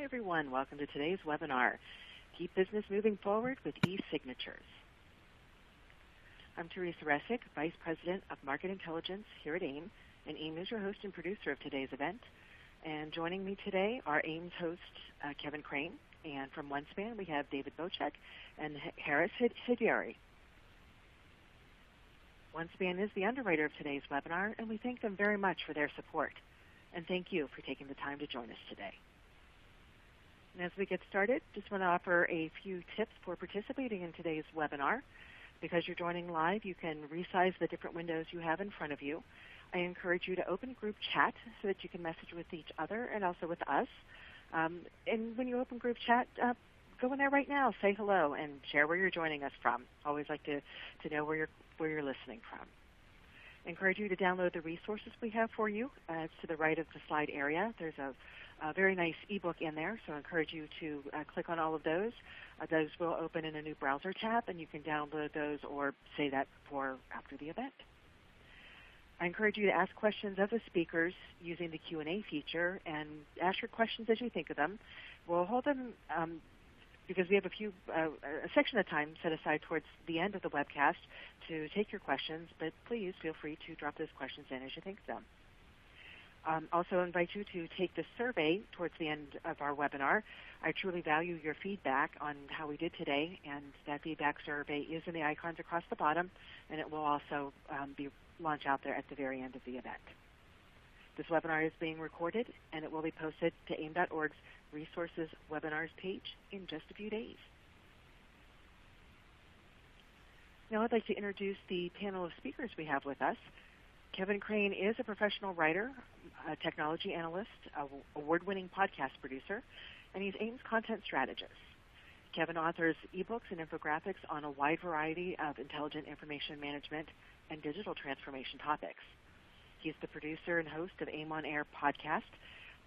everyone. Welcome to today's webinar, Keep Business Moving Forward with eSignatures. I'm Teresa Resick, Vice President of Market Intelligence here at AIIM, and AIIM is your host and producer of today's event. And joining me today are AIIM's host, Kevin Crane, and from OneSpan we have David Bocek and Harris Hidiari. OneSpan is the underwriter of today's webinar, and we thank them very much for their support. And thank you for taking the time to join us today. And as we get started, just want to offer a few tips for participating in today's webinar. Because you're joining live, you can resize the different windows you have in front of you. I encourage you to open group chat so that you can message with each other and also with us. And when you open group chat, go in there right now, say hello, and share where you're joining us from. Always like to know where you're listening from. I encourage you to download the resources we have for you. It's to the right of the slide area. There's a very nice ebook in there, so I encourage you to click on all of those. Those will open in a new browser tab, and you can download those or say that before after the event. I encourage you to ask questions of the speakers using the Q&A feature, and ask your questions as you think of them. We'll hold them because we have a section of time set aside towards the end of the webcast to take your questions, but please feel free to drop those questions in as you think of them. Also invite you to take the survey towards the end of our webinar. I truly value your feedback on how we did today, and that feedback survey is in the icons across the bottom, and it will also be launched out there at the very end of the event. This webinar is being recorded, and it will be posted to AIIM.org's Resources Webinars page in just a few days. Now I'd like to introduce the panel of speakers we have with us. Kevin Crane is a professional writer, a technology analyst, award-winning podcast producer, and he's AIIM's content strategist. Kevin authors ebooks and infographics on a wide variety of intelligent information management and digital transformation topics. He's the producer and host of AIIM On Air podcast,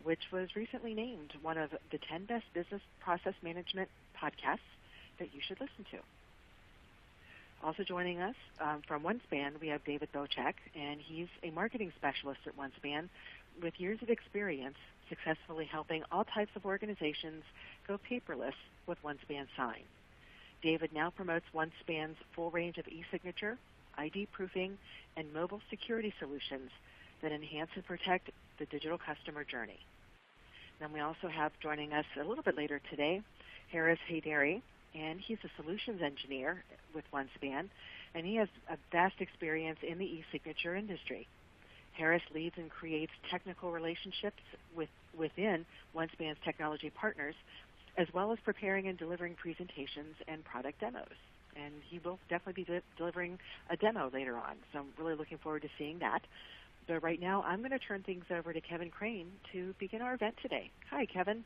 which was recently named one of the 10 best business process management podcasts that you should listen to. Also joining us from OneSpan, we have David Bocek, and he's a marketing specialist at OneSpan with years of experience successfully helping all types of organizations go paperless with OneSpan Sign. David now promotes OneSpan's full range of e-signature, ID proofing, and mobile security solutions that enhance and protect the digital customer journey. Then we also have joining us a little bit later today, Harris Hidiari, and he's a solutions engineer with OneSpan, and he has a vast experience in the e-signature industry. Harris leads and creates technical relationships within OneSpan's technology partners, as well as preparing and delivering presentations and product demos. And he will definitely be delivering a demo later on, so I'm really looking forward to seeing that. But right now, I'm going to turn things over to Kevin Crane to begin our event today. Hi, Kevin.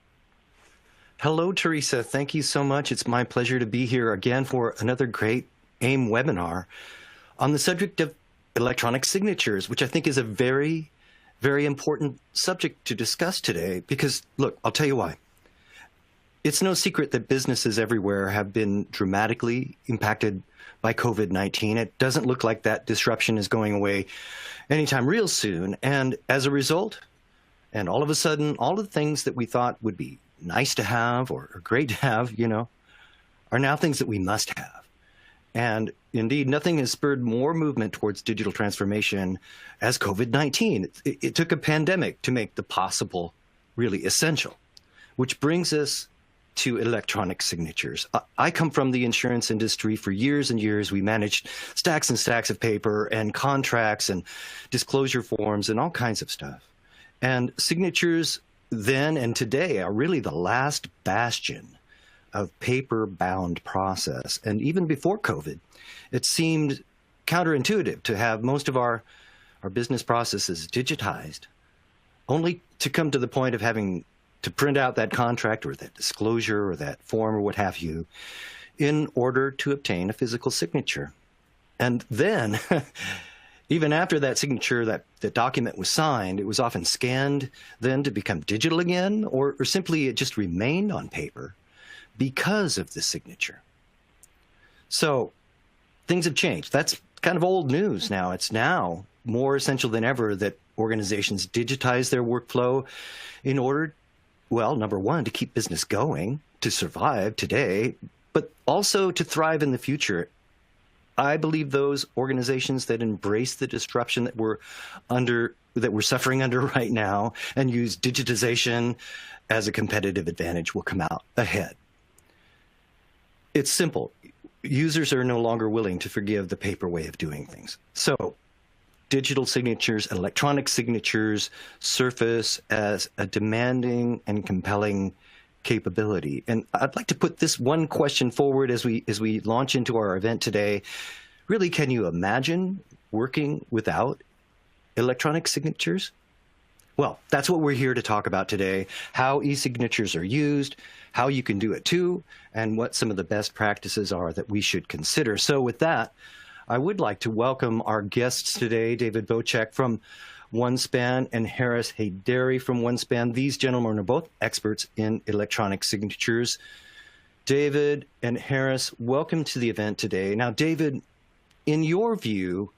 Hello, Teresa. Thank you so much. It's my pleasure to be here again for another great AIIM webinar on the subject of electronic signatures, which I think is a very, very important subject to discuss today because, look, I'll tell you why. It's no secret that businesses everywhere have been dramatically impacted by COVID-19. It doesn't look like that disruption is going away anytime real soon. And as a result, and all of a sudden, all of the things that we thought would be nice to have or great to have, are now things that we must have. And indeed, nothing has spurred more movement towards digital transformation as COVID-19. It took a pandemic to make the possible really essential, which brings us to electronic signatures. I come from the insurance industry. For years and years. We managed stacks and stacks of paper and contracts and disclosure forms and all kinds of stuff. And signatures then and today are really the last bastion of paper-bound process. And even before COVID, it seemed counterintuitive to have most of our business processes digitized, only to come to the point of having to print out that contract or that disclosure or that form or what have you in order to obtain a physical signature. And then, even after that signature, that document was signed, it was often scanned then to become digital again, or simply it just remained on paper because of the signature. So things have changed. That's kind of old news now. It's now more essential than ever that organizations digitize their workflow in order well, number one, to keep business going, to survive today, but also to thrive in the future. I believe those organizations that embrace the disruption that we're suffering under right now and use digitization as a competitive advantage will come out ahead. It's simple. Users are no longer willing to forgive the paper way of doing things. So digital signatures, electronic signatures surface as a demanding and compelling capability. And I'd like to put this one question forward as we launch into our event today. Really, can you imagine working without electronic signatures? Well, that's what we're here to talk about today, how eSignatures are used, how you can do it too, and what some of the best practices are that we should consider. So with that, I would like to welcome our guests today, David Bocek from OneSpan and Harris Haydari from OneSpan. These gentlemen are both experts in electronic signatures. David and Harris, welcome to the event today. Now, David, in your view,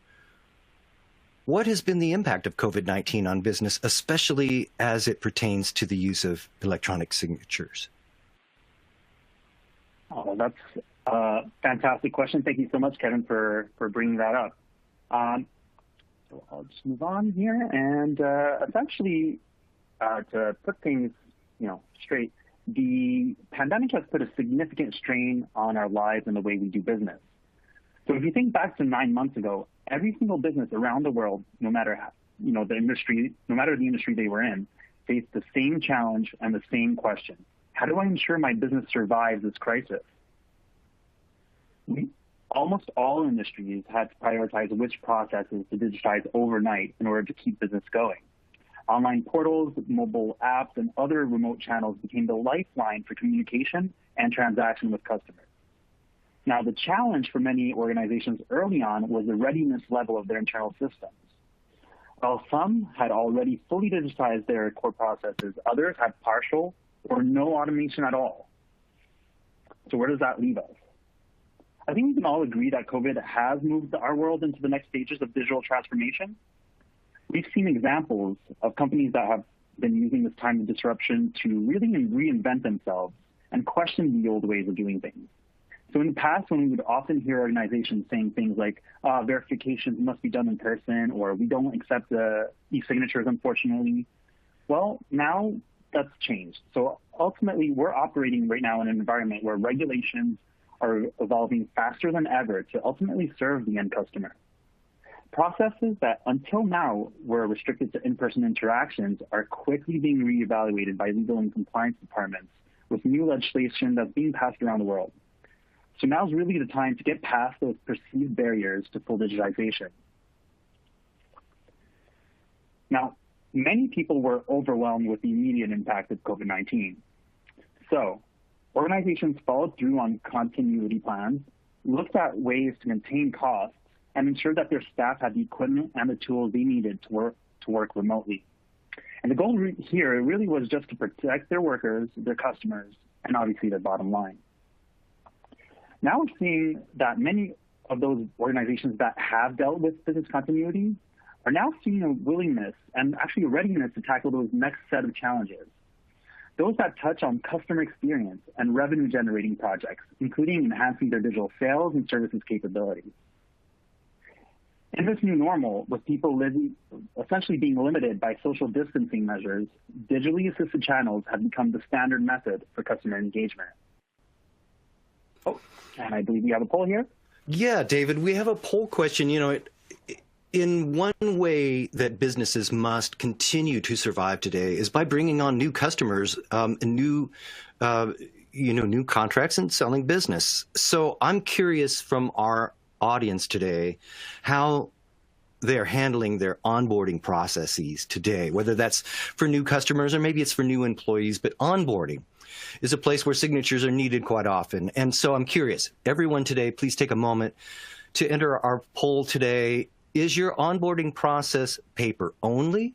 what has been the impact of COVID-19 on business, especially as it pertains to the use of electronic signatures? Oh, that's a fantastic question. Thank you so much, Kevin, for bringing that up. So I'll just move on here, and essentially, to put things, straight, the pandemic has put a significant strain on our lives and the way we do business. So if you think back to 9 months ago, every single business around the world, no matter the industry they were in, faced the same challenge and the same question: how do I ensure my business survives this crisis? Almost all industries had to prioritize which processes to digitize overnight in order to keep business going. Online portals, mobile apps, and other remote channels became the lifeline for communication and transaction with customers. Now, the challenge for many organizations early on was the readiness level of their internal systems. While some had already fully digitized their core processes, others had partial or no automation at all. So where does that leave us? I think we can all agree that COVID has moved our world into the next stages of digital transformation. We've seen examples of companies that have been using this time of disruption to really reinvent themselves and question the old ways of doing things. So in the past, when we would often hear organizations saying things like, verifications must be done in person, or we don't accept the e-signatures, unfortunately, well, now that's changed. So ultimately, we're operating right now in an environment where regulations are evolving faster than ever to ultimately serve the end customer. Processes that until now were restricted to in-person interactions are quickly being reevaluated by legal and compliance departments with new legislation that's being passed around the world. So now's really the time to get past those perceived barriers to full digitization. Now, many people were overwhelmed with the immediate impact of COVID-19. So organizations followed through on continuity plans, looked at ways to maintain costs, and ensured that their staff had the equipment and the tools they needed to work remotely. And the goal here really was just to protect their workers, their customers, and obviously their bottom line. Now we're seeing that many of those organizations that have dealt with business continuity are now seeing a willingness and actually a readiness to tackle those next set of challenges. Those that touch on customer experience and revenue-generating projects, including enhancing their digital sales and services capabilities. In this new normal, with people essentially being limited by social distancing measures, digitally assisted channels have become the standard method for customer engagement. Oh, and I believe we have a poll here. Yeah, David, we have a poll question. In one way that businesses must continue to survive today is by bringing on new customers and new contracts and selling business. So I'm curious from our audience today how they're handling their onboarding processes today, whether that's for new customers or maybe it's for new employees, but onboarding is a place where signatures are needed quite often. And so I'm curious, everyone today, please take a moment to enter our poll today. Is your onboarding process paper only,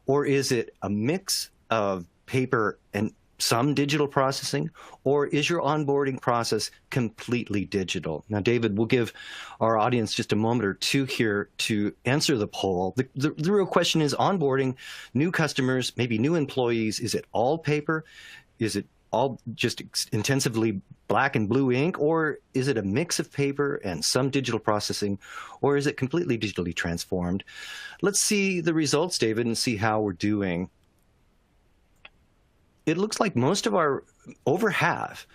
or is it a mix of paper and some digital processing, or is your onboarding process completely digital? Now, David, we'll give our audience just a moment or two here to answer the poll. The real question is onboarding new customers, maybe new employees. Is it all paper? Is it all just intensively black and blue ink, or is it a mix of paper and some digital processing, or is it completely digitally transformed? Let's see the results, David, and see how we're doing. It looks like most of our, over half,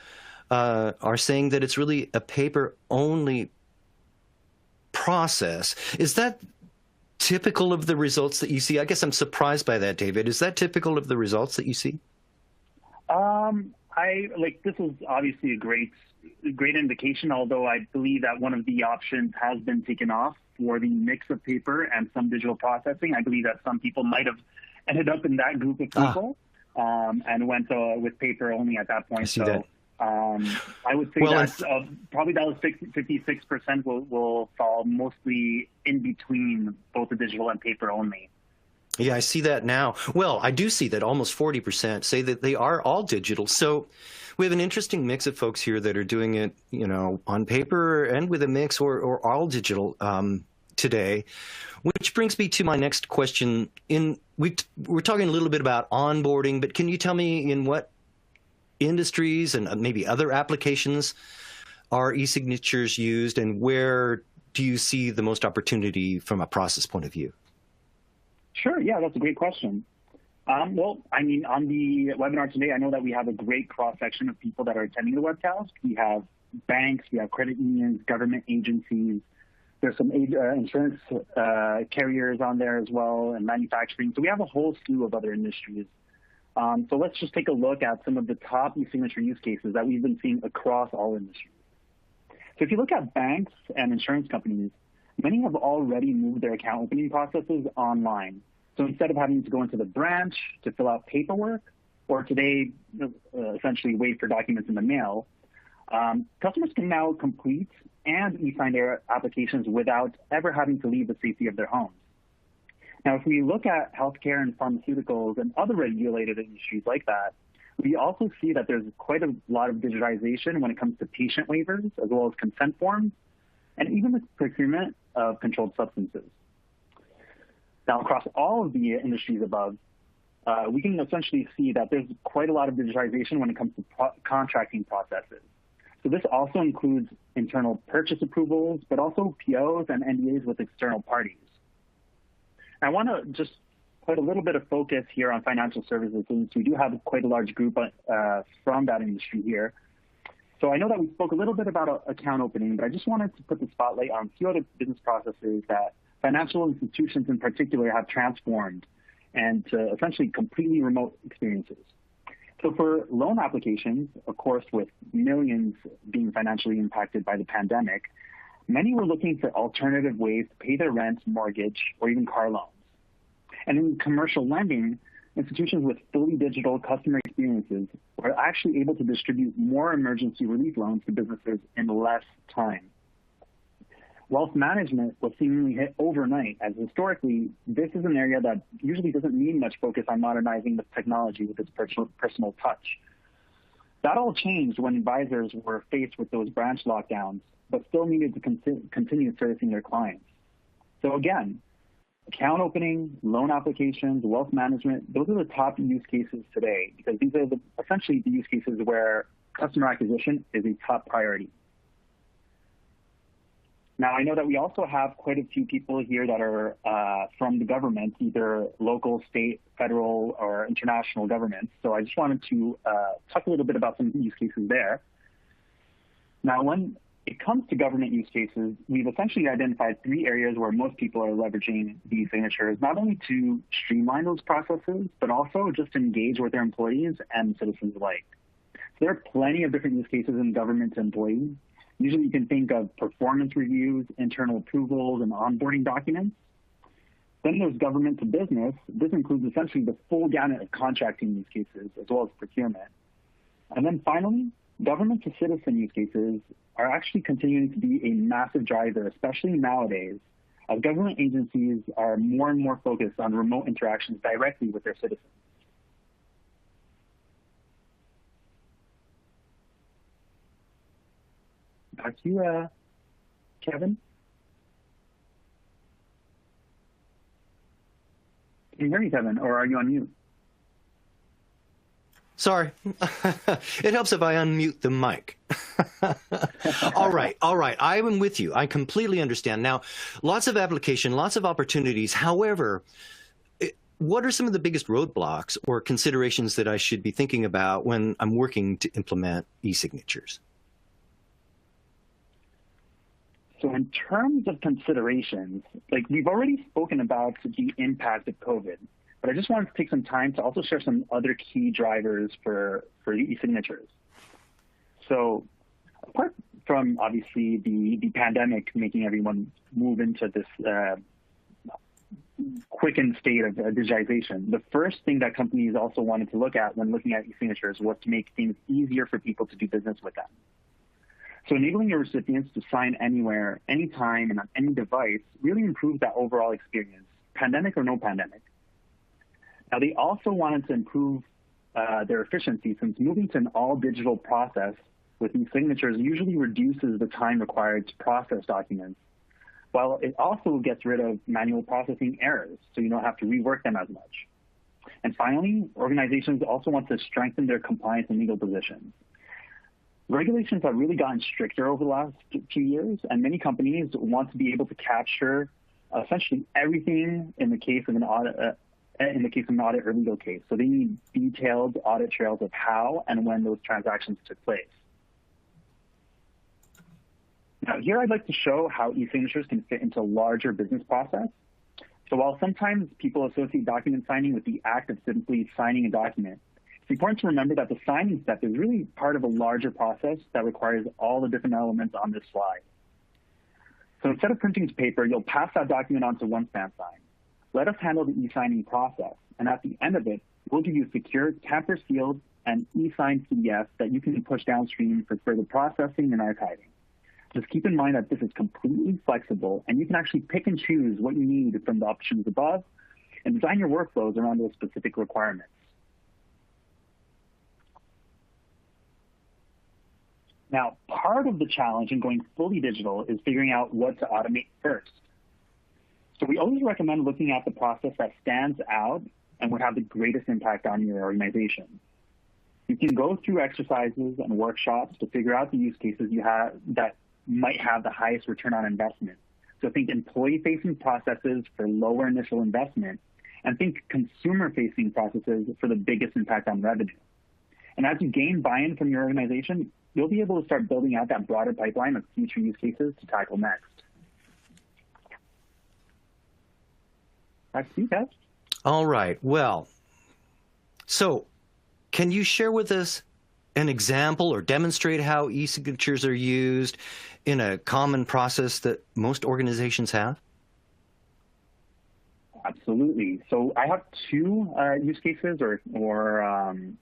are saying that it's really a paper-only process. Is that typical of the results that you see? I guess I'm surprised by that, David. Is that typical of the results that you see? This is obviously a great indication, although I believe that one of the options has been taken off for the mix of paper and some digital processing. I believe that some people might have ended up in that group of people. And went with paper only at that point. I see that. I would say that probably that was 56% will fall mostly in between both the digital and paper only. Yeah, I see that now. Well, I do see that almost 40% say that they are all digital. So we have an interesting mix of folks here that are doing it, on paper and with a mix or all digital today. Which brings me to my next question. We're talking a little bit about onboarding, but can you tell me in what industries and maybe other applications are eSignatures used, and where do you see the most opportunity from a process point of view? Sure. Yeah, that's a great question. On the webinar today, I know that we have a great cross-section of people that are attending the webcast. We have banks, we have credit unions, government agencies. There's some insurance carriers on there as well, and manufacturing. So we have a whole slew of other industries. So let's just take a look at some of the top e-signature use cases that we've been seeing across all industries. So if you look at banks and insurance companies, many have already moved their account opening processes online. So instead of having to go into the branch to fill out paperwork, or today essentially wait for documents in the mail, customers can now complete and e-sign their applications without ever having to leave the safety of their homes. Now, if we look at healthcare and pharmaceuticals and other regulated industries like that, we also see that there's quite a lot of digitization when it comes to patient waivers, as well as consent forms, and even the procurement of controlled substances. Now, across all of the industries above, we can essentially see that there's quite a lot of digitization when it comes to contracting processes. So this also includes internal purchase approvals, but also POs and NDAs with external parties. I want to just put a little bit of focus here on financial services, since we do have quite a large group from that industry here. So I know that we spoke a little bit about account opening, but I just wanted to put the spotlight on a few other business processes that financial institutions in particular have transformed and to essentially completely remote experiences. So for loan applications, of course, with millions being financially impacted by the pandemic, many were looking for alternative ways to pay their rent, mortgage, or even car loans. And in commercial lending, institutions with fully digital customer experiences were actually able to distribute more emergency relief loans to businesses in less time. Wealth management was seemingly hit overnight, as historically, this is an area that usually doesn't need much focus on modernizing the technology with its personal touch. That all changed when advisors were faced with those branch lockdowns, but still needed to continue servicing their clients. So again, account opening, loan applications, wealth management, those are the top use cases today, because these are essentially the use cases where customer acquisition is a top priority. Now, I know that we also have quite a few people here that are from the government, either local, state, federal, or international governments. So I just wanted to talk a little bit about some of the use cases there. Now, when it comes to government use cases, we've essentially identified 3 areas where most people are leveraging these signatures, not only to streamline those processes, but also just to engage with their employees and citizens alike. So there are plenty of different use cases in government to employees. Usually you can think of performance reviews, internal approvals, and onboarding documents. Then there's government to business. This includes essentially the full gamut of contracting use cases, as well as procurement. And then finally, government to citizen use cases are actually continuing to be a massive driver, especially nowadays, as government agencies are more and more focused on remote interactions directly with their citizens. back to you, Kevin. Can you hear me, Kevin, or are you on mute? Sorry. It helps if I unmute the mic. All right. I am with you. I completely understand. Now, lots of application, lots of opportunities. However, what are some of the biggest roadblocks or considerations that I should be thinking about when I'm working to implement e-signatures? So in terms of considerations, like we've already spoken about the impact of COVID, but I just wanted to take some time to also share some other key drivers for e-signatures. So apart from obviously the pandemic making everyone move into this quickened state of digitization, the first thing that companies also wanted to look at when looking at e-signatures was to make things easier for people to do business with them. So enabling your recipients to sign anywhere, anytime, and on any device really improves that overall experience, pandemic or no pandemic. Now, they also wanted to improve their efficiency, since moving to an all-digital process with e-signatures usually reduces the time required to process documents, while it also gets rid of manual processing errors, so you don't have to rework them as much. And finally, organizations also want to strengthen their compliance and legal positions. Regulations have really gotten stricter over the last few years, and many companies want to be able to capture essentially everything in the case of an audit, or legal case. So they need detailed audit trails of how and when those transactions took place. Now, here I'd like to show how e-signatures can fit into a larger business process. So while sometimes people associate document signing with the act of simply signing a document, it's important to remember that the signing step is really part of a larger process that requires all the different elements on this slide. So instead of printing to paper, you'll pass that document on to OneSpan Sign. Let us handle the e-signing process, and at the end of it, we'll give you a secure, tamper-sealed, and e-signed PDF that you can push downstream for further processing and archiving. Just keep in mind that this is completely flexible, and you can actually pick and choose what you need from the options above and design your workflows around those specific requirements. Now, part of the challenge in going fully digital is figuring out what to automate first. So we always recommend looking at the process that stands out and would have the greatest impact on your organization. You can go through exercises and workshops to figure out the use cases you have that might have the highest return on investment. So think employee-facing processes for lower initial investment, and think consumer-facing processes for the biggest impact on revenue. And as you gain buy-in from your organization, you'll be able to start building out that broader pipeline of future use cases to tackle next. Back to you, Kev. All right. Well, so can you share with us an example or demonstrate how e-signatures are used in a common process that most organizations have? Absolutely. So I have two use cases or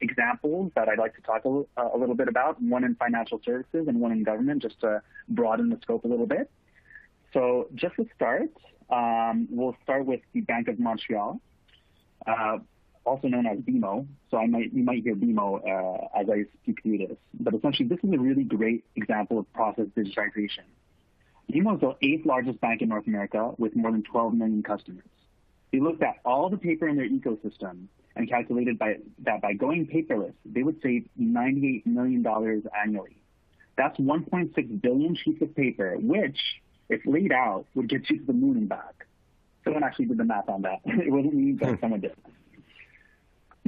examples that I'd like to talk a little bit about, one in financial services and one in government, just to broaden the scope a little bit. So just to start, we'll start with the Bank of Montreal, also known as BMO. So you might hear BMO as I speak through this. But essentially, this is a really great example of process digitization. BMO is the 8th largest bank in North America with more than 12 million customers. They looked at all the paper in their ecosystem and calculated that by going paperless, they would save $98 million annually. That's 1.6 billion sheets of paper, which, if laid out, would get you to the moon and back. Someone actually did the math on that. It wasn't me, but someone did.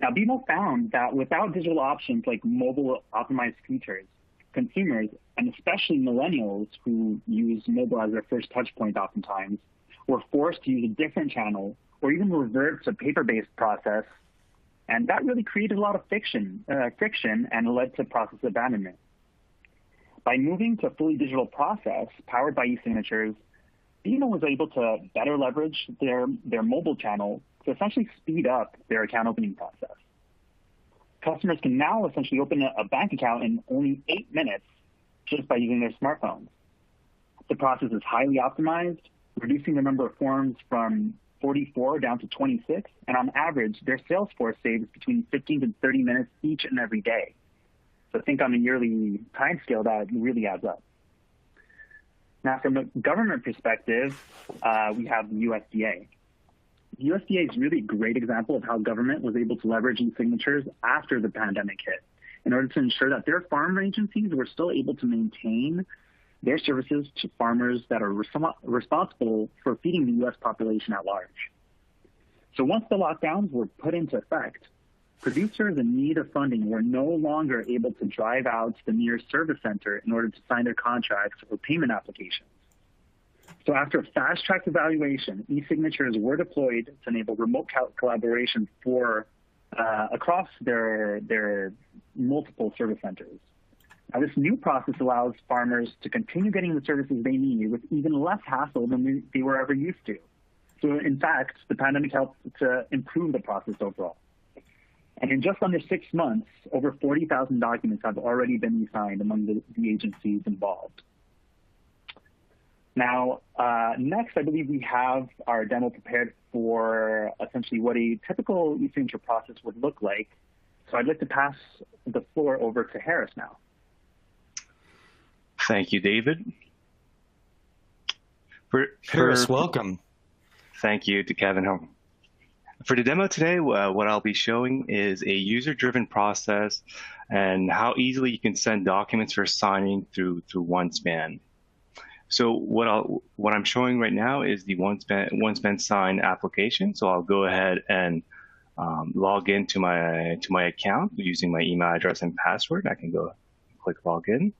Now, BMO found that without digital options like mobile optimized features, consumers, and especially millennials who use mobile as their first touch point oftentimes, were forced to use a different channel or even revert to paper-based process, and that really created a lot of friction and led to process abandonment. By moving to a fully digital process powered by e-signatures, BMO was able to better leverage their mobile channel to essentially speed up their account opening process. Customers can now essentially open a bank account in only 8 minutes just by using their smartphones. The process is highly optimized, reducing the number of forms from 44 down to 26, and on average, their sales force saves between 15 to 30 minutes each and every day. So think on a yearly time scale, that really adds up. Now, from a government perspective, we have the USDA. The USDA is really a great example of how government was able to leverage eSignatures after the pandemic hit in order to ensure that their farm agencies were still able to maintain their services to farmers that are responsible for feeding the U.S. population at large. So once the lockdowns were put into effect, producers in need of funding were no longer able to drive out to the nearest service center in order to sign their contracts or payment applications. So after a fast-track evaluation, eSignatures were deployed to enable remote collaboration for across their multiple service centers. Now, this new process allows farmers to continue getting the services they need with even less hassle than they were ever used to. So, in fact, the pandemic helped to improve the process overall. And in just under 6 months, over 40,000 documents have already been e-signed among the agencies involved. Now, next, I believe we have our demo prepared for essentially what a typical e-signature process would look like. So I'd like to pass the floor over to Harris now. Thank you, David. Harris, welcome. Thank you to Kevin. For the demo today, what I'll be showing is a user-driven process and how easily you can send documents for signing through OneSpan. So what I'm showing right now is the OneSpan Sign application. So I'll go ahead and log into my account using my email address and password. I can go click login.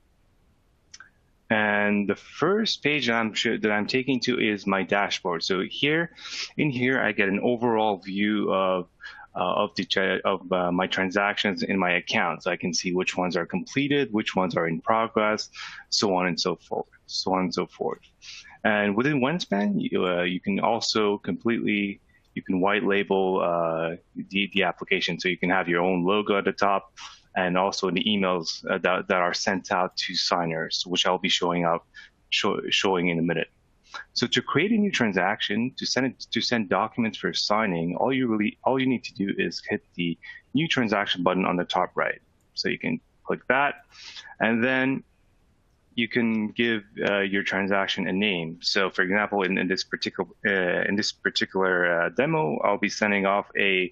And the first page that I'm taking to is my dashboard. So in here, I get an overall view of my transactions in my account. So I can see which ones are completed, which ones are in progress, so on and so forth. And within OneSpan, you can also you can white label the application. So you can have your own logo at the top, and also the emails that are sent out to signers, which I'll be showing in a minute. So to create a new transaction, to send documents for signing, all you need to do is hit the New Transaction button on the top right. So you can click that, and then you can give your transaction a name. So, for example, in this particular demo, I'll be sending off a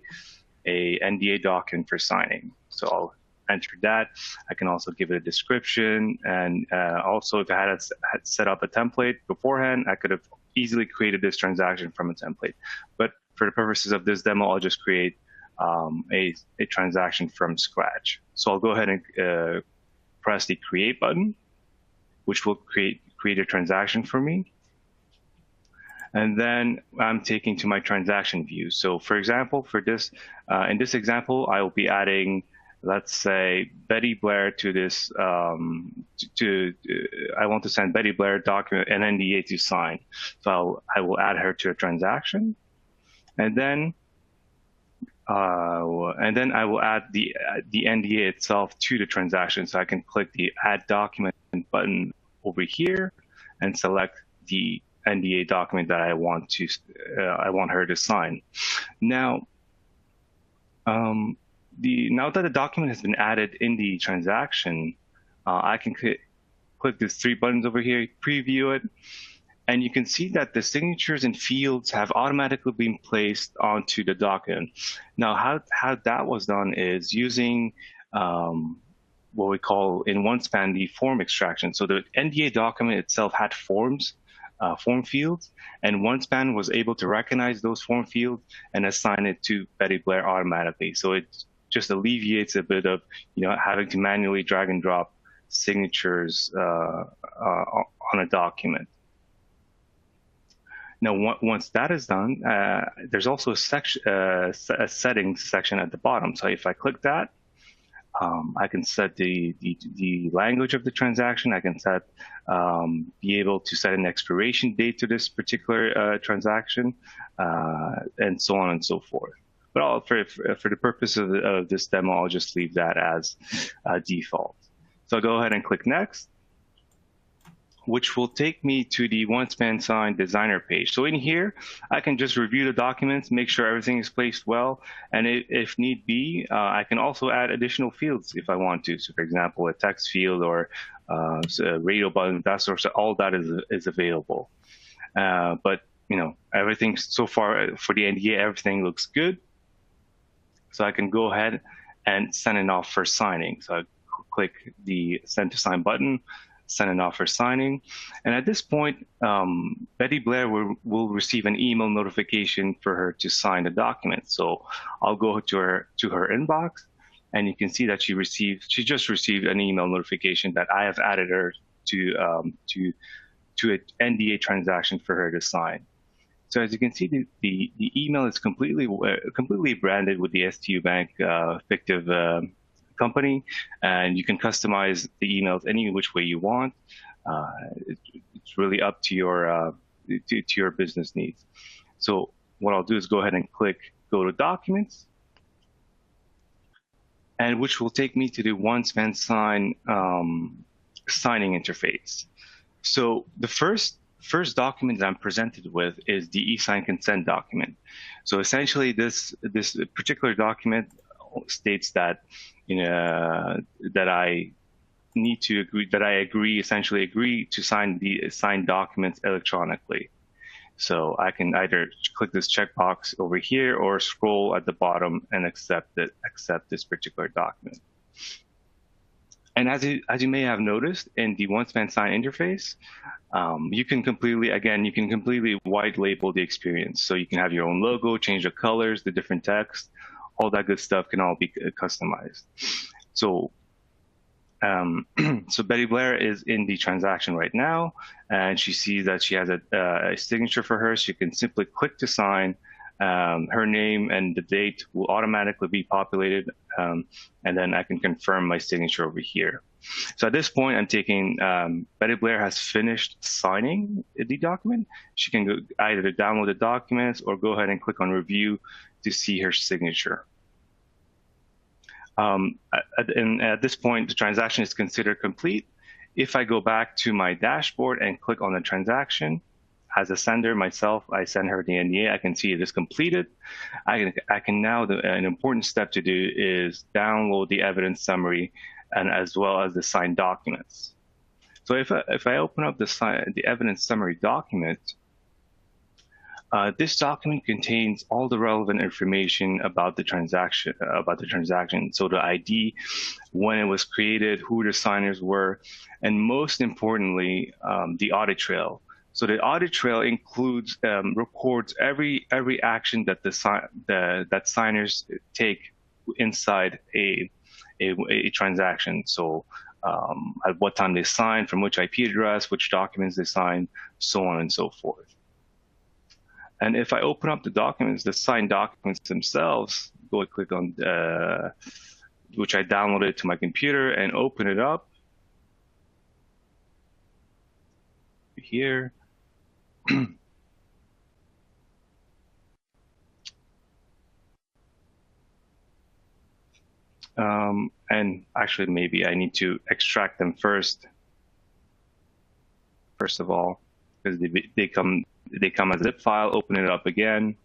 NDA document for signing. So I'll enter that. I can also give it a description, and also if I had set up a template beforehand, I could have easily created this transaction from a template. But for the purposes of this demo, I'll just create a transaction from scratch. So I'll go ahead and press the Create button, which will create a transaction for me. And then I'm taking to my transaction view. So for example, in this example, I will be adding, let's say, Betty Blair to this, I want to send Betty Blair document, an NDA to sign. So I will add her to a transaction. And then I will add the NDA itself to the transaction. So I can click the Add Document button over here and select the NDA document that I want her to sign. Now, now that the document has been added in the transaction, I can click these 3 buttons over here, preview it, and you can see that the signatures and fields have automatically been placed onto the document. Now, how that was done is using what we call in OneSpan the form extraction. So the NDA document itself had form fields, and OneSpan was able to recognize those form fields and assign it to Betty Blair automatically. So it just alleviates a bit of having to manually drag and drop signatures on a document. Now, once that is done, there's also a settings section at the bottom. So if I click that, I can set the language of the transaction. I can be able to set an expiration date to this particular transaction, and so on and so forth. But for the purpose of this demo, I'll just leave that as default. So I'll go ahead and click Next. which will take me to the OneSpan Sign designer page. So in here, I can just review the documents, make sure everything is placed well, and if need be, I can also add additional fields if I want to. So for example, a text field or a radio button, that sort of, all that is available. But everything so far for the NDA, everything looks good. So I can go ahead and send it off for signing. So I click the send to sign button, send it off for signing. And at this point, Betty Blair will receive an email notification for her to sign the document. So I'll go to her inbox, and you can see that she just received an email notification that I have added her to an NDA transaction for her to sign. So as you can see, the email is completely branded with the STU Bank fictive company, and you can customize the emails any which way you want. It's really up to your business needs. So what I'll do is go ahead and click go to documents, and which will take me to the OneSpan Sign signing interface. So the first document that I'm presented with is the eSign consent document. So essentially, this particular document states that that I need to agree, that I essentially agree to sign the signed documents electronically. So I can either click this checkbox over here or scroll at the bottom and accept this particular document. And as you may have noticed in the OneSpan Sign interface, you can completely white label the experience. So you can have your own logo, change the colors, the different text, all that good stuff can all be customized. So, so Betty Blair is in the transaction right now, and she sees that she has a signature for her. She can simply click to sign. Her name and the date will automatically be populated, and then I can confirm my signature over here. So at this point, I'm taking, Betty Blair has finished signing the document. She can go either download the documents or go ahead and click on review to see her signature. And at this point, the transaction is considered complete. If I go back to my dashboard and click on the transaction, as a sender myself, I send her the NDA. I can see it is completed. I can now, an important step to do is download the evidence summary and as well as the signed documents. So if I open up the evidence summary document, this document contains all the relevant information about the transaction. So the ID, when it was created, who the signers were, and most importantly, the audit trail. So the audit trail includes records every action that that signers take inside a transaction. So at what time they signed, from which IP address, which documents they signed, so on and so forth. And if I open up the documents, the signed documents themselves, go and click on which I downloaded to my computer and open it up here. And actually, maybe I need to extract them first of all, because they come as a zip file. Open it up again.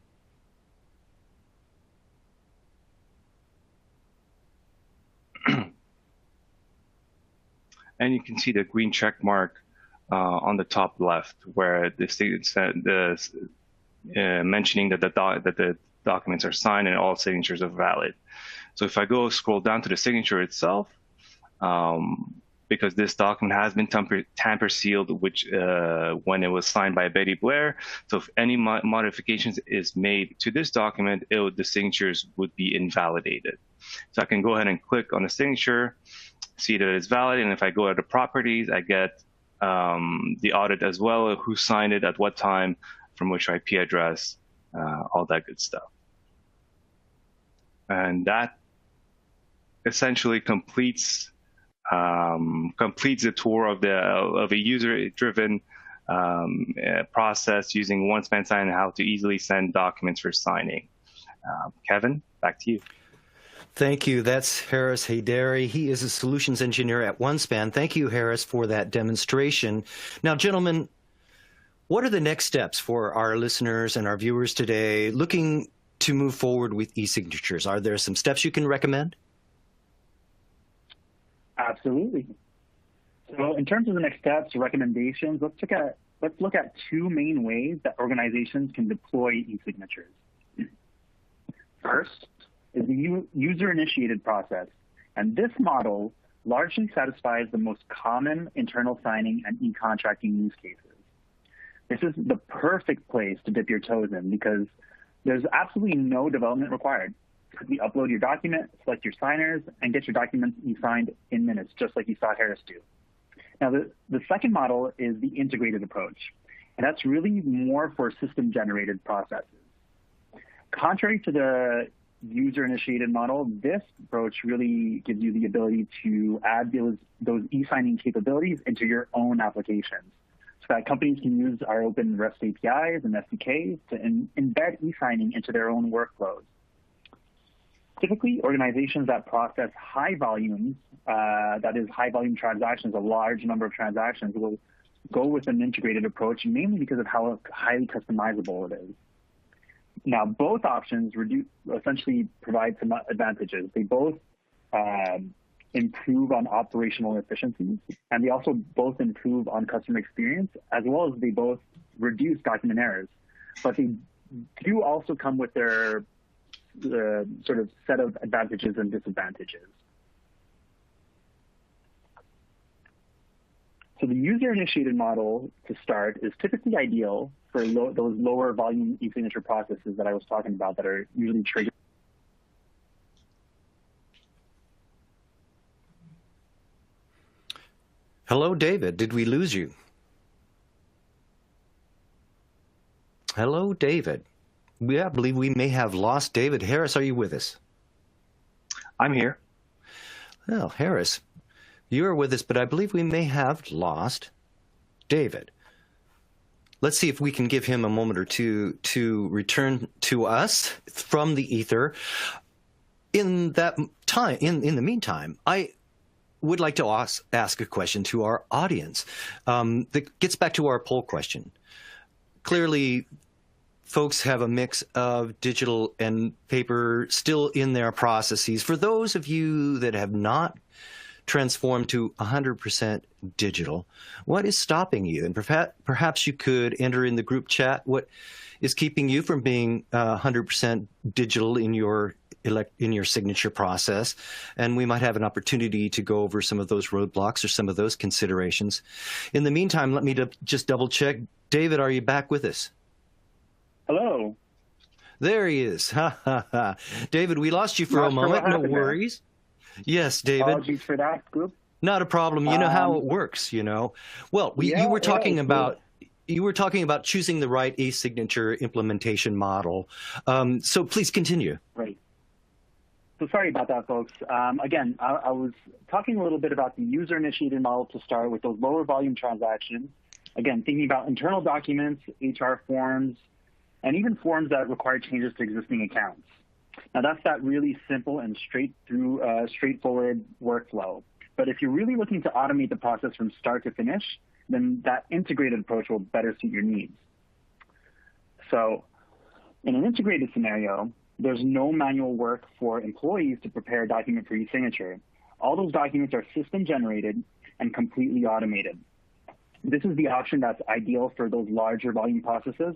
And you can see the green check mark on the top left, where mentioning that the documents are signed and all signatures are valid. So if I scroll down to the signature itself, because this document has been tamper sealed, which when it was signed by Betty Blair. So if any modifications is made to this document, the signatures would be invalidated. So I can go ahead and click on the signature, see that it's valid, and if I go to the properties, I get the audit as well, who signed it at what time, from which IP address, all that good stuff. And that essentially completes the tour of a user-driven process using OneSpan Sign and how to easily send documents for signing. Kevin, back to you. Thank you. That's Harris Haydari. He is a solutions engineer at OneSpan. Thank you, Harris, for that demonstration. Now, gentlemen, what are the next steps for our listeners and our viewers today looking to move forward with eSignatures? Are there some steps you can recommend? Absolutely. So in terms of the next steps or recommendations, let's look at two main ways that organizations can deploy eSignatures. First is the user-initiated process, and this model largely satisfies the most common internal signing and e-contracting use cases. This is the perfect place to dip your toes in because there's absolutely no development required. Simply upload your document, select your signers, and get your documents e-signed in minutes, just like you saw Harris do. Now, the second model is the integrated approach, and that's really more for system-generated processes. Contrary to the user-initiated model, this approach really gives you the ability to add those e-signing capabilities into your own applications so that companies can use our open REST APIs and SDKs to embed e-signing into their own workflows. Typically, organizations that process high volumes, that is high volume transactions, a large number of transactions, will go with an integrated approach, mainly because of how highly customizable it is. Now, both options essentially provide some advantages. They both improve on operational efficiencies, and they also both improve on customer experience, as well as they both reduce document errors. But they do also come with their sort of set of advantages and disadvantages. So the user-initiated model to start is typically ideal for those lower volume e-signature processes that I was talking about that are usually triggered. Hello, David. Did we lose you? Hello, David. I believe we may have lost David. Harris, are you with us? I'm here. Well, Harris, you're with us, but I believe we may have lost David. Let's see if we can give him a moment or two to return to us from the ether. In that time, in the meantime, I would like to ask a question to our audience that gets back to our poll question. Clearly, folks have a mix of digital and paper still in their processes. For those of you that have not transformed to 100% digital, what is stopping you? And perhaps you could enter in the group chat what is keeping you from being 100% digital in your signature process, and we might have an opportunity to go over some of those roadblocks or some of those considerations. In the meantime, let me just double check. David, are you back with us? Hello. There he is. David, we lost you for a moment. No worries. Yes, David. Apologies for that, group. Not a problem. You know how it works, you know. Well, you were talking about choosing the right e-signature implementation model. So please continue. Right. So sorry about that, folks. Again, I was talking a little bit about the user-initiated model to start with those lower volume transactions. Again, thinking about internal documents, HR forms, and even forms that require changes to existing accounts. Now, that's that really simple and straightforward workflow. But if you're really looking to automate the process from start to finish, then that integrated approach will better suit your needs. So in an integrated scenario, there's no manual work for employees to prepare a document for e-signature. All those documents are system-generated and completely automated. This is the option that's ideal for those larger volume processes.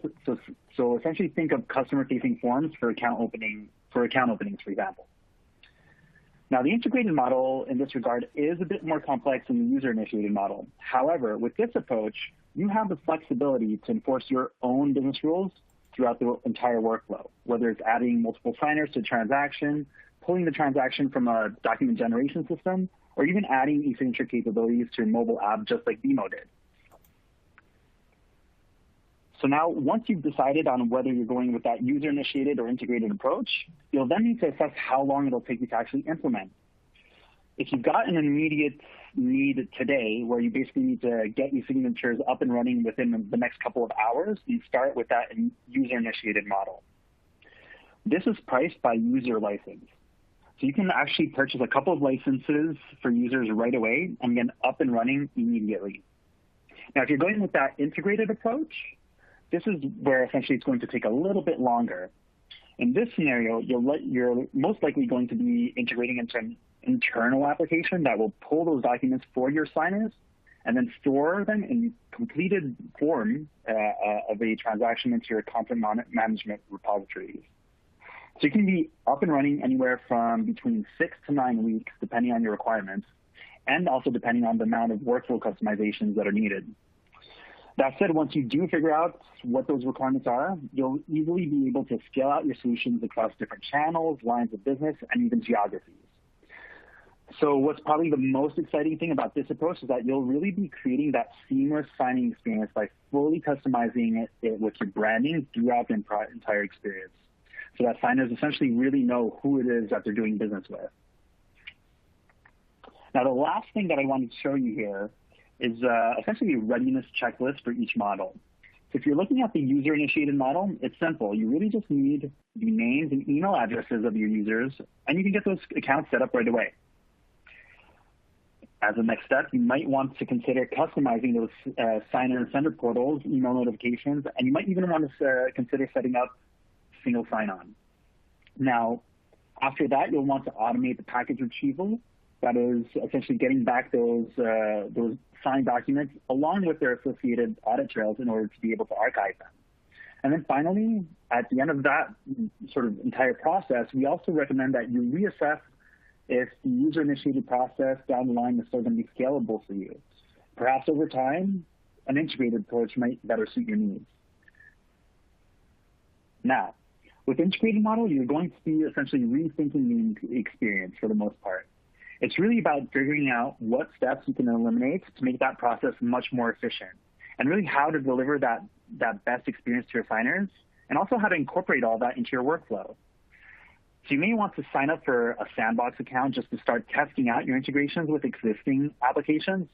So essentially think of customer-facing forms for account openings, for example. Now, the integrated model in this regard is a bit more complex than the user-initiated model. However, with this approach, you have the flexibility to enforce your own business rules throughout the entire workflow, whether it's adding multiple signers to a transaction, pulling the transaction from a document generation system, or even adding e-signature capabilities to your mobile app just like BMO did. So now, once you've decided on whether you're going with that user-initiated or integrated approach, you'll then need to assess how long it'll take you to actually implement. If you've got an immediate need today where you basically need to get e-signatures up and running within the next couple of hours, you start with that user-initiated model. This is priced by user license. So you can actually purchase a couple of licenses for users right away and get up and running immediately. Now, if you're going with that integrated approach, this is where essentially it's going to take a little bit longer. In this scenario, you're most likely going to be integrating into an internal application that will pull those documents for your signers and then store them in completed form of a transaction into your content management repositories. So you can be up and running anywhere from between 6 to 9 weeks, depending on your requirements, and also depending on the amount of workflow customizations that are needed. That said, once you do figure out what those requirements are, you'll easily be able to scale out your solutions across different channels, lines of business, and even geographies. So what's probably the most exciting thing about this approach is that you'll really be creating that seamless signing experience by fully customizing it with your branding throughout the entire experience, so that signers essentially really know who it is that they're doing business with. Now, the last thing that I wanted to show you here is essentially a readiness checklist for each model. So if you're looking at the user-initiated model, it's simple. You really just need the names and email addresses of your users, and you can get those accounts set up right away. As a next step, you might want to consider customizing those signer and sender portals, email notifications, and you might even want to consider setting up single sign-on. Now, after that, you'll want to automate the package retrieval. That is essentially getting back those signed documents along with their associated audit trails in order to be able to archive them. And then finally, at the end of that sort of entire process, we also recommend that you reassess if the user-initiated process down the line is still going to be scalable for you. Perhaps over time, an integrated approach might better suit your needs. Now, with integrated model, you're going to be essentially rethinking the experience for the most part. It's really about figuring out what steps you can eliminate to make that process much more efficient, and really how to deliver that best experience to your signers, and also how to incorporate all that into your workflow. So you may want to sign up for a sandbox account just to start testing out your integrations with existing applications.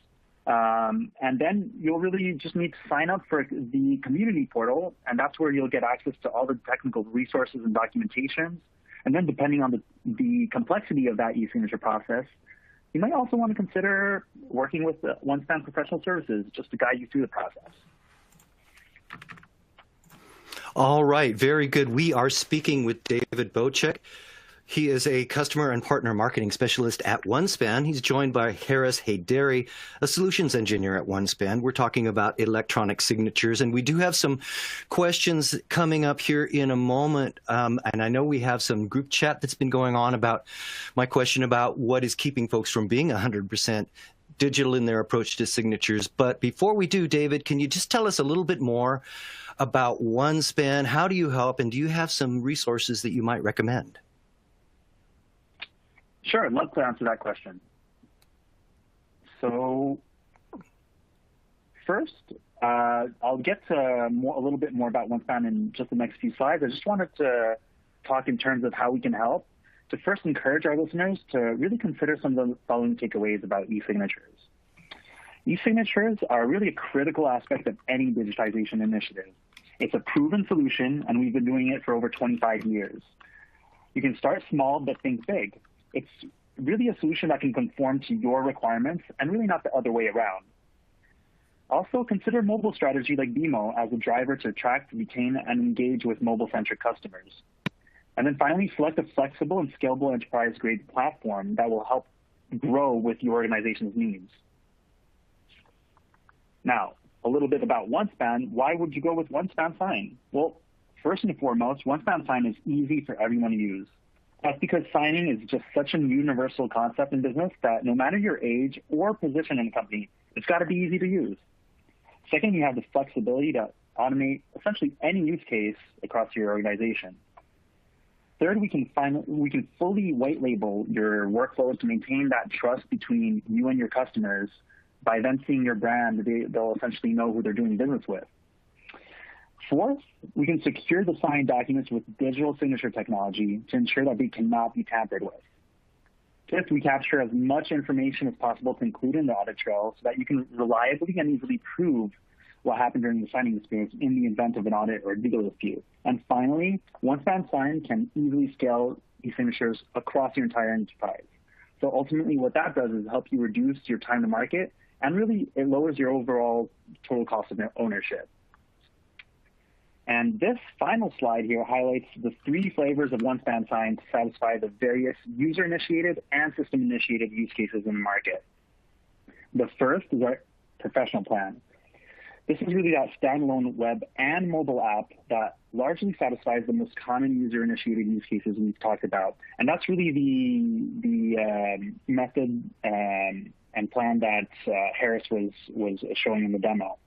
And then you'll really just need to sign up for the community portal, and that's where you'll get access to all the technical resources and documentations. And then depending on the complexity of that e-signature process, you might also want to consider working with the OneSpan professional services just to guide you through the process. All right, very good. We are speaking with David Bocek. He is a customer and partner marketing specialist at OneSpan. He's joined by Harris Haydari, a solutions engineer at OneSpan. We're talking about electronic signatures, and we do have some questions coming up here in a moment. And I know we have some group chat that's been going on about my question about what is keeping folks from being 100% digital in their approach to signatures. But before we do, David, can you just tell us a little bit more about OneSpan? How do you help, and do you have some resources that you might recommend? Sure, I'd love to answer that question. So first, I'll get to a little bit more about OneSpan in just the next few slides. I just wanted to talk in terms of how we can help to first encourage our listeners to really consider some of the following takeaways about e-signatures. E-signatures are really a critical aspect of any digitization initiative. It's a proven solution, and we've been doing it for over 25 years. You can start small, but think big. It's really a solution that can conform to your requirements and really not the other way around. Also, consider mobile strategy like BMO as a driver to attract, retain, and engage with mobile-centric customers. And then finally, select a flexible and scalable enterprise-grade platform that will help grow with your organization's needs. Now, a little bit about OneSpan. Why would you go with OneSpan Sign? Well, first and foremost, OneSpan Sign is easy for everyone to use. That's because signing is just such a universal concept in business that no matter your age or position in the company, it's got to be easy to use. Second, you have the flexibility to automate essentially any use case across your organization. Third, we can fully white label your workflows to maintain that trust between you and your customers. By them seeing your brand, they'll essentially know who they're doing business with. Fourth, we can secure the signed documents with digital signature technology to ensure that they cannot be tampered with. Fifth, we capture as much information as possible to include in the audit trail so that you can reliably and easily prove what happened during the signing experience in the event of an audit or legal dispute. And finally, OneSpan Sign can easily scale e-signatures across your entire enterprise. So ultimately what that does is help you reduce your time to market, and really it lowers your overall total cost of ownership. And this final slide here highlights the 3 flavors of OneSpan Sign to satisfy the various user-initiated and system-initiated use cases in the market. The first is our professional plan. This is really that standalone web and mobile app that largely satisfies the most common user-initiated use cases we've talked about. And that's really the method and plan that Harris was showing in the demo.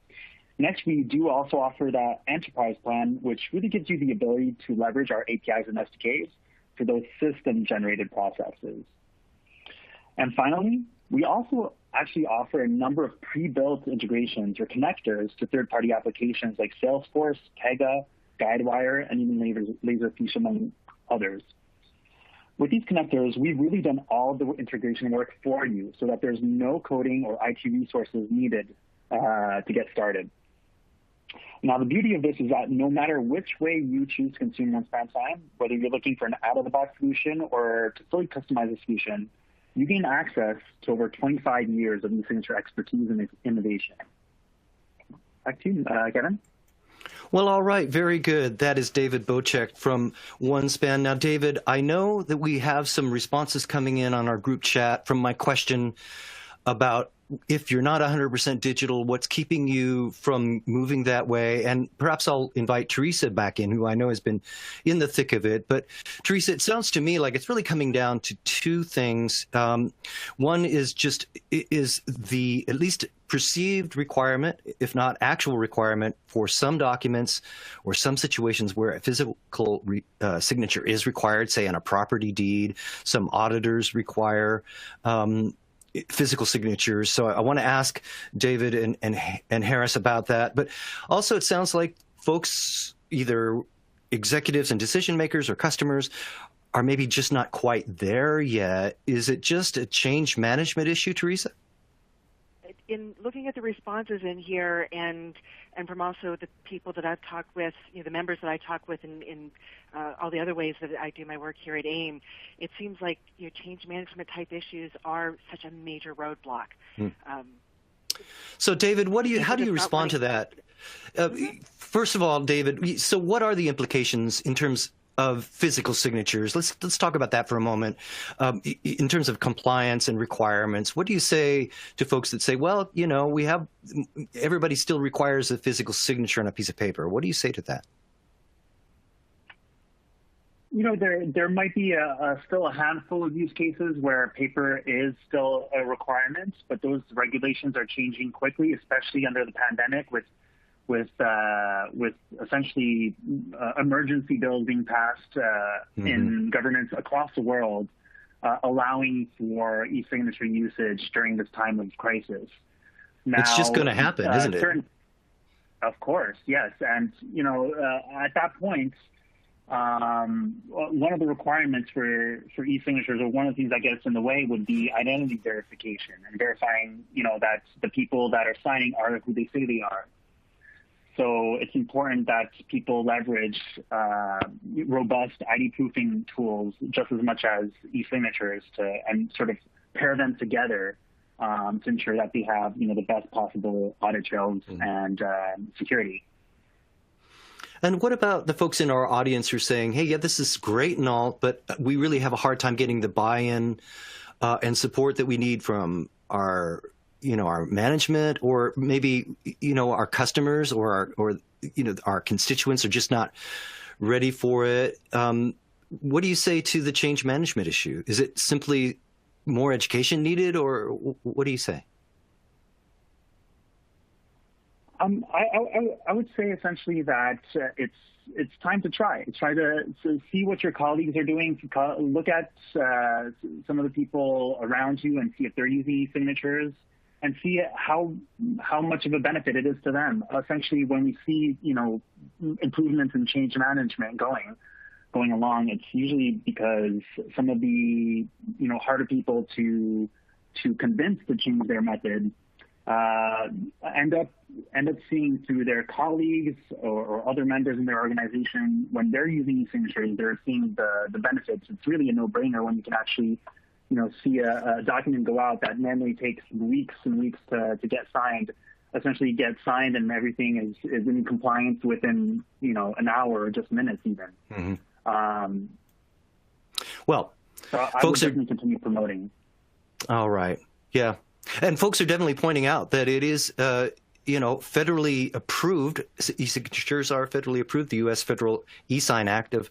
Next, we do also offer that enterprise plan, which really gives you the ability to leverage our APIs and SDKs for those system-generated processes. And finally, we also actually offer a number of pre-built integrations or connectors to third-party applications like Salesforce, Pega, Guidewire, and even Laserfish, among others. With these connectors, we've really done all the integration work for you so that there's no coding or IT resources needed to get started. Now, the beauty of this is that no matter which way you choose to consume OneSpan Sign, whether you're looking for an out-of-the-box solution or to fully customize a solution, you gain access to over 25 years of e-signature expertise and innovation. Back to you, Kevin. Well, all right. Very good. That is David Bocek from OneSpan. Now, David, I know that we have some responses coming in on our group chat from my question about if you're not 100% digital, what's keeping you from moving that way? And perhaps I'll invite Teresa back in, who I know has been in the thick of it. But Teresa, it sounds to me like it's really coming down to 2 things. One is the at least perceived requirement, if not actual requirement, for some documents or some situations where a physical signature is required, say on a property deed. Some auditors require physical signatures. So I want to ask David and Harris about that. But also it sounds like folks, either executives and decision makers or customers, are maybe just not quite there yet. Is it just a change management issue, Teresa? In looking at the responses in here and from also the people that I've talked with, the members that I talk with in all the other ways that I do my work here at AIIM, it seems like change management type issues are such a major roadblock. So, David, how do you respond to that? First of all, David, so what are the implications in terms of physical signatures? Let's talk about that for a moment. In terms of compliance and requirements, what do you say to folks that say, well, everybody still requires a physical signature on a piece of paper? What do you say to that? There might be still a handful of use cases where paper is still a requirement, but those regulations are changing quickly, especially under the pandemic with essentially emergency bills being passed in governments across the world, allowing for e-signature usage during this time of crisis. Now, it's just going to happen, isn't it? Of course, yes. And, at that point, one of the requirements for e-signatures, or one of the things that gets in the way, would be identity verification and verifying, that the people that are signing are who they say they are. So it's important that people leverage robust ID proofing tools just as much as e-signatures and sort of pair them together to ensure that they have the best possible audit trails and security. And what about the folks in our audience who are saying, hey, yeah, this is great and all, but we really have a hard time getting the buy-in and support that we need from our management, or maybe, our customers or our constituents are just not ready for it. What do you say to the change management issue? Is it simply more education needed, or what do you say? I would say essentially that it's time to try. Try to see what your colleagues are doing. Look at some of the people around you and see if they're using e-signatures, and see how much of a benefit it is to them. Essentially, when we see improvements in change management going along, it's usually because some of the harder people to convince to change their method end up seeing through their colleagues or other members in their organization, when they're using eSignatures, they're seeing the benefits. It's really a no-brainer when you can actually, see a document go out that normally takes weeks and weeks to get signed, essentially get signed, and everything is in compliance within an hour or just minutes even. Mm-hmm. Well, so I folks would definitely continue promoting. All right. Yeah. And folks are definitely pointing out that it is, federally approved. E-signatures are federally approved, the U.S. Federal e-sign Act of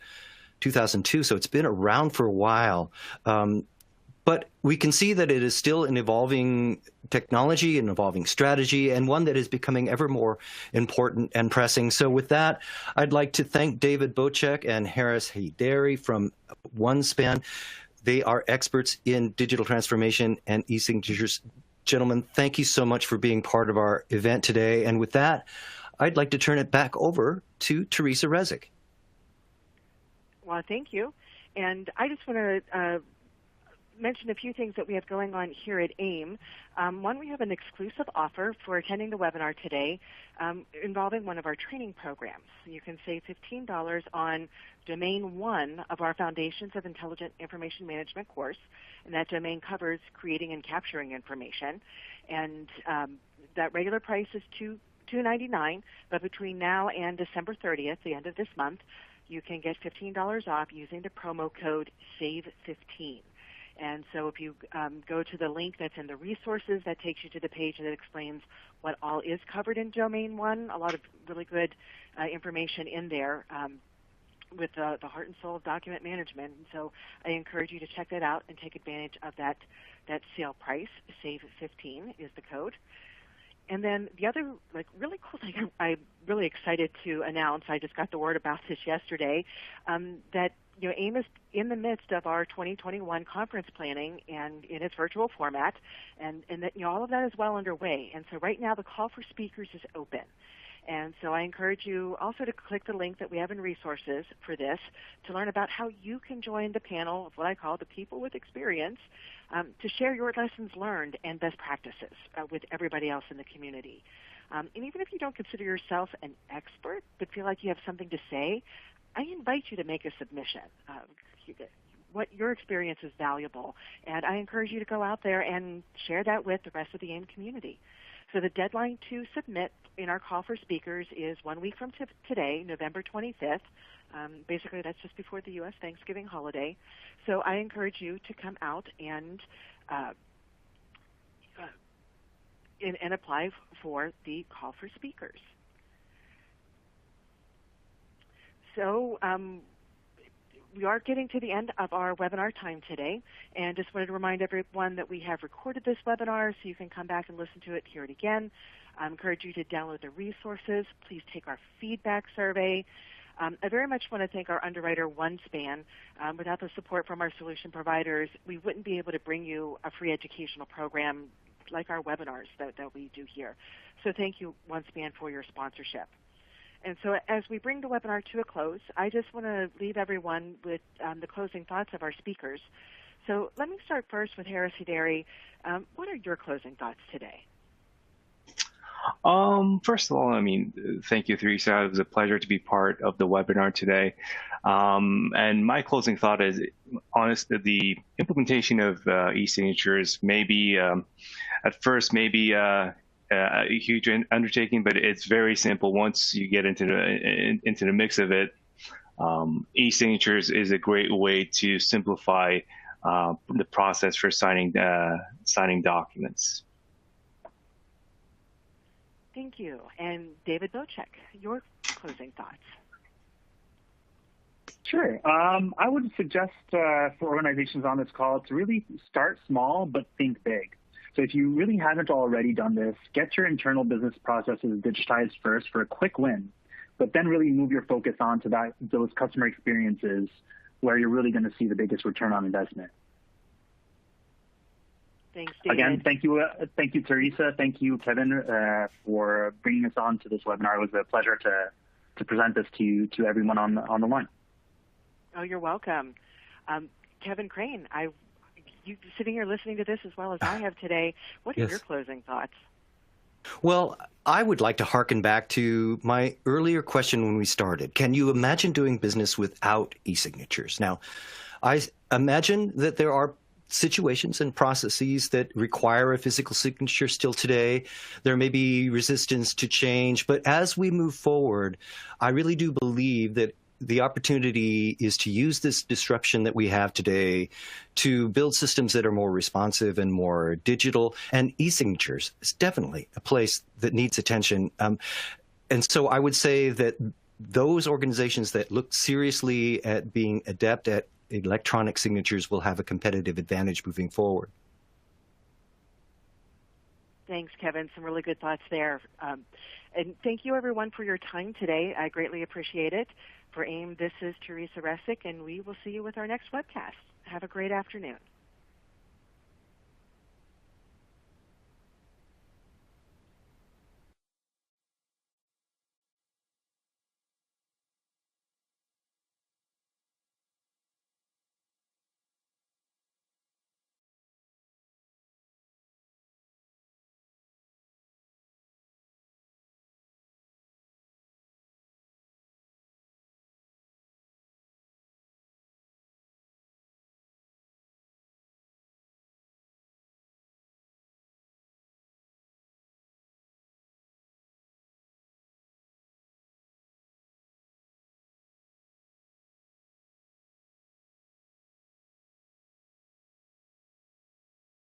2002. So it's been around for a while. But we can see that it is still an evolving technology, an evolving strategy, and one that is becoming ever more important and pressing. So with that, I'd like to thank David Bocek and Harris Heydari from OneSpan. They are experts in digital transformation and e-signatures. Gentlemen, thank you so much for being part of our event today. And with that, I'd like to turn it back over to Teresa Rezic. Well, thank you. And I just want to mention a few things that we have going on here at AIIM. One, we have an exclusive offer for attending the webinar today involving one of our training programs. You can save $15 on Domain 1 of our Foundations of Intelligent Information Management course, and that domain covers creating and capturing information. And that regular price is $299, but between now and December 30th, the end of this month, you can get $15 off using the promo code SAVE15. And so if you go to the link that's in the resources, that takes you to the page that explains what all is covered in Domain 1, a lot of really good information in there with the heart and soul of document management. And so I encourage you to check that out and take advantage of that sale price. SAVE15 is the code. And then the other really cool thing I'm really excited to announce, I just got the word about this yesterday, that AIIM is in the midst of our 2021 conference planning and in its virtual format, and that all of that is well underway. And so right now the call for speakers is open. And so I encourage you also to click the link that we have in resources for this to learn about how you can join the panel of what I call the people with experience to share your lessons learned and best practices with everybody else in the community. And even if you don't consider yourself an expert but feel like you have something to say, I invite you to make a submission. What your experience is valuable, and I encourage you to go out there and share that with the rest of the AIM community. So the deadline to submit in our call for speakers is 1 week from today, November 25th. Basically, that's just before the U.S. Thanksgiving holiday. So I encourage you to come out and apply for the call for speakers. So we are getting to the end of our webinar time today, and just wanted to remind everyone that we have recorded this webinar so you can come back and listen to it, hear it again. I encourage you to download the resources. Please take our feedback survey. I very much want to thank our underwriter, OneSpan. Without the support from our solution providers, we wouldn't be able to bring you a free educational program like our webinars that we do here. So thank you, OneSpan, for your sponsorship. And so as we bring the webinar to a close, I just want to leave everyone with the closing thoughts of our speakers. So let me start first with Harris Heydari. What are your closing thoughts today? First of all, thank you, Teresa. It was a pleasure to be part of the webinar today. And my closing thought is, honestly, the implementation of e-signatures may be, at first, maybe a huge undertaking, but it's very simple. Once you get into the mix of it, e-signatures is a great way to simplify the process for signing documents. Thank you. And David Bocek, your closing thoughts. Sure. I would suggest for organizations on this call to really start small but think big. So if you really haven't already done this, get your internal business processes digitized first for a quick win, but then really move your focus on to those customer experiences where you're really going to see the biggest return on investment. Thanks, David. Again, thank you, Teresa. Thank you, Kevin, for bringing us on to this webinar. It was a pleasure to present this to everyone on the line. Oh, you're welcome. Kevin Crane, you sitting here listening to this as well as I have today. What are your closing thoughts? Well, I would like to harken back to my earlier question when we started. Can you imagine doing business without e-signatures? Now, I imagine that there are situations and processes that require a physical signature still today. There may be resistance to change, but as we move forward, I really do believe that the opportunity is to use this disruption that we have today to build systems that are more responsive and more digital. And e-signatures is definitely a place that needs attention. And so I would say that those organizations that look seriously at being adept at electronic signatures will have a competitive advantage moving forward. Thanks, Kevin. Some really good thoughts there. And thank you, everyone, for your time today. I greatly appreciate it. For AIM, this is Teresa Resick, and we will see you with our next webcast. Have a great afternoon.